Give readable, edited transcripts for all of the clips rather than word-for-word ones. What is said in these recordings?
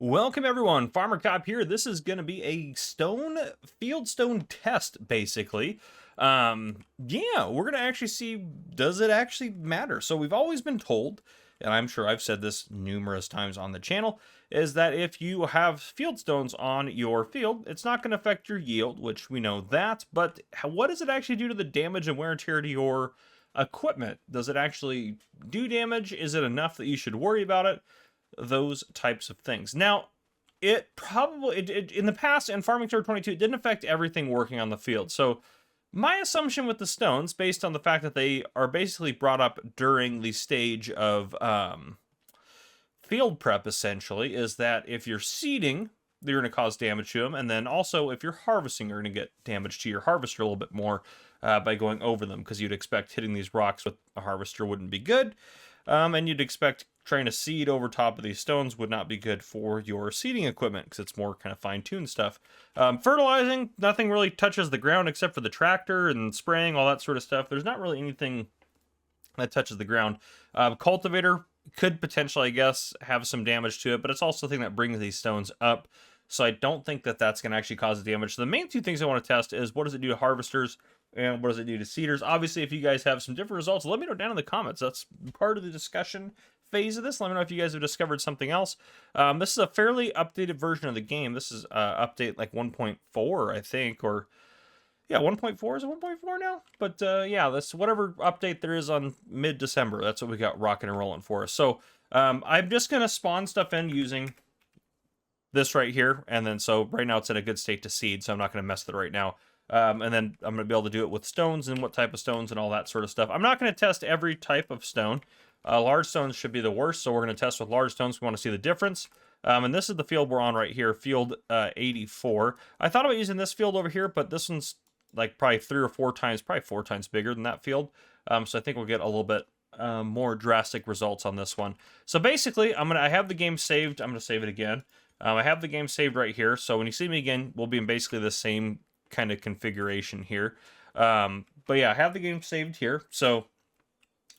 Welcome everyone, Farmer Cop here. This is going to be a field stone test, basically. Yeah, we're going to actually see, does it actually matter? So we've always been told, and I'm sure I've said this numerous times on the channel, is that if you have field stones on your field, it's not going to affect your yield, which we know that, but what does it actually do to the damage and wear and tear to your equipment? Does it actually do damage? Is it enough that you should worry about it? Those types of things. Now, it probably, in the past, in Farming Simulator 22, it didn't affect everything working on the field. So my assumption with the stones, based on the fact that they are basically brought up during the stage of field prep, essentially, is that if you're seeding, you're going to cause damage to them. And then also, if you're harvesting, you're going to get damage to your harvester a little bit more by going over them, because you'd expect hitting these rocks with a harvester wouldn't be good. And you'd expect trying to seed over top of these stones would not be good for your seeding equipment, because it's more kind of fine-tuned stuff. Fertilizing, nothing really touches the ground except for the tractor and spraying, all that sort of stuff. There's not really anything that touches the ground. Cultivator could potentially, I guess, have some damage to it, but it's also the thing that brings these stones up. So I don't think that that's going to actually cause damage. So the main two things I want to test is what does it do to harvesters and what does it do to seeders. Obviously, if you guys have some different results, let me know down in the comments. That's part of the discussion phase of this. Let me know if you guys have discovered something else. This is a fairly updated version of the game. This is update like 1.4, I think, or yeah, 1.4. Is it 1.4 now? But yeah, that's whatever update there is on mid-December. That's what we got rocking and rolling for us. So I'm just going to spawn stuff in using this right here, and then so right now it's in a good state to seed, so I'm not going to mess with it right now. And then I'm going to be able to do it with stones and what type of stones and all that sort of stuff. I'm not going to test every type of stone. Large stones should be the worst, so we're going to test with large stones. We want to see the difference. And this is the field we're on right here, field 84. I thought about using this field over here, but this one's like probably 3 or 4 times, probably 4 times bigger than that field. So I think we'll get a little bit more drastic results on this one. So basically, I have the game saved. I'm going to save it again. I have the game saved right here, so when you see me again, we'll be in basically the same kind of configuration here. But yeah, I have the game saved here, so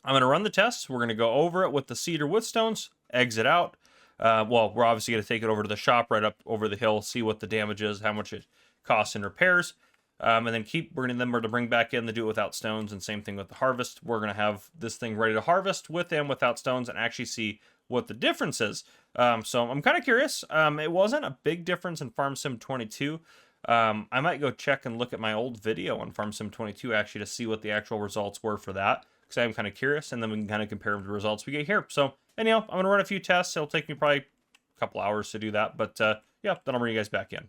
I'm going to run the test. We're going to go over it with the seeder with stones, exit out. Well, we're obviously going to take it over to the shop right up over the hill, see what the damage is, how much it costs in repairs, and then we're going to bring back in to do it without stones, and same thing with the harvest. We're going to have this thing ready to harvest with and without stones and actually see what the difference is. So I'm kind of curious. It wasn't a big difference in Farm Sim 22. I might go check and look at my old video on Farm Sim 22 actually to see what the actual results were for that, because I'm kind of curious, and then we can kind of compare them to the results we get here. So anyhow, I'm going to run a few tests. It'll take me probably a couple hours to do that, but yeah, then I'll bring you guys back in.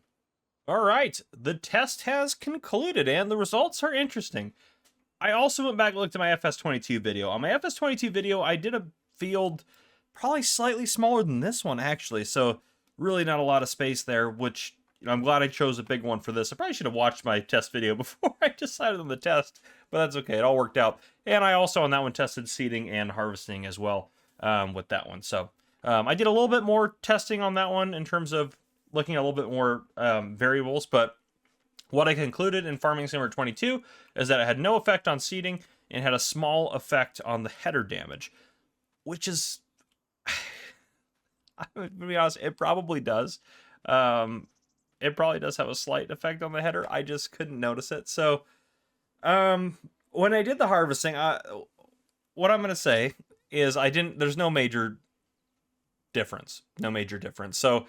All right, the test has concluded, and the results are interesting. I also went back and looked at my FS22 video. On my FS22 video, I did a field probably slightly smaller than this one, actually, so really not a lot of space there, which, you know, I'm glad I chose a big one for this. I probably should have watched my test video before I decided on the test, but that's okay. It all worked out. And I also, on that one, tested seeding and harvesting as well with that one. So I did a little bit more testing on that one in terms of looking at a little bit more variables, but what I concluded in Farming Simulator 22 is that it had no effect on seeding and had a small effect on the header damage, which is, to be honest, it probably does. It probably does have a slight effect on the header. I just couldn't notice it. So when I did the harvesting, what I'm going to say is there's no major difference. No major difference. So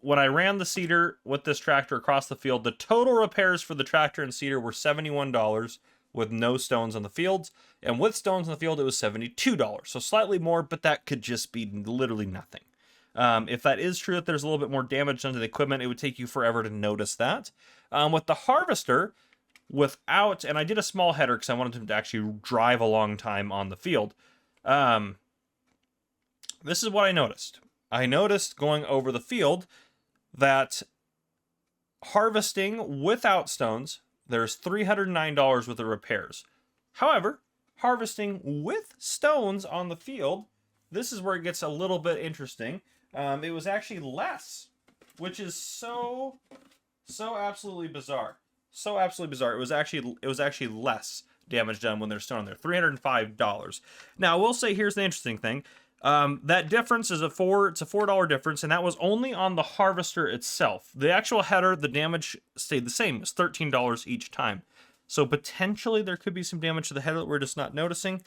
when I ran the seeder with this tractor across the field, the total repairs for the tractor and seeder were $71 with no stones on the fields. And with stones on the field, it was $72. So slightly more, but that could just be literally nothing. If that is true, that there's a little bit more damage done to the equipment, it would take you forever to notice that. With the harvester, and I did a small header because I wanted him to actually drive a long time on the field. This is what I noticed. I noticed going over the field that harvesting without stones, there's $309 worth of repairs. However, harvesting with stones on the field, this is where it gets a little bit interesting. It was actually less, which is so absolutely bizarre. So absolutely bizarre. It was actually less damage done when there's stone on there. $305. Now, I will say, here's the interesting thing. That difference is it's a $4 difference, and that was only on the harvester itself. The actual header, the damage stayed the same. It's $13 each time. So potentially there could be some damage to the header that we're just not noticing.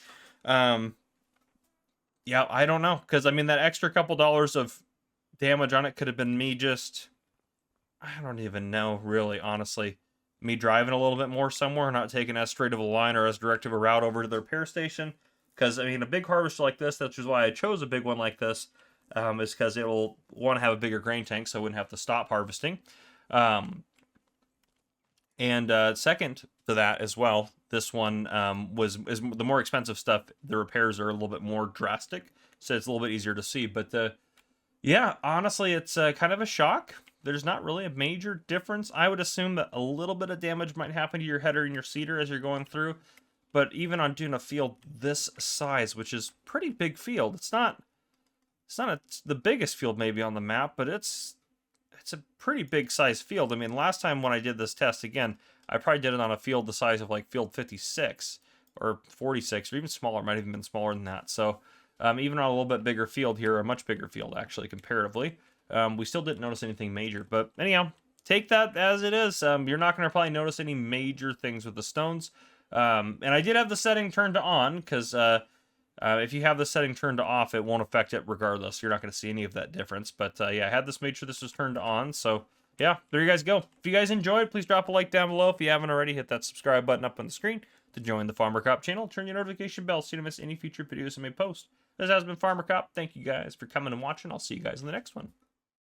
Yeah, I don't know, because I mean that extra couple dollars of damage on it could have been me just, I don't even know, really, honestly. Me driving a little bit more somewhere, not taking as straight of a line or as direct of a route over to the repair station. Because, I mean, a big harvester like this, that's just why I chose a big one like this, is because it will, want to have a bigger grain tank, so I wouldn't have to stop harvesting. Second to that as well, this one is the more expensive stuff. The repairs are a little bit more drastic, so it's a little bit easier to see. But yeah, honestly, it's kind of a shock. There's not really a major difference. I would assume that a little bit of damage might happen to your header and your seeder as you're going through. But even on doing a field this size, which is pretty big field, it's not the biggest field maybe on the map, but it's a pretty big size field. I mean, last time when I did this test, again, I probably did it on a field the size of like field 56 or 46 or even smaller. It might have even been smaller than that. So even on a little bit bigger field here, a much bigger field actually comparatively, we still didn't notice anything major. But anyhow, take that as it is. You're not going to probably notice any major things with the stones. And I did have the setting turned to on, because if you have the setting turned to off, it won't affect it regardless. You're not going to see any of that difference. But yeah, I had this made sure this was turned on. So yeah, there you guys go. If you guys enjoyed, please drop a like down below. If you haven't already, hit that subscribe button up on the screen to join the Farmer Cop channel. Turn your notification bell so you don't miss any future videos I may post. This has been Farmer Cop. Thank you guys for coming and watching. I'll see you guys in the next one.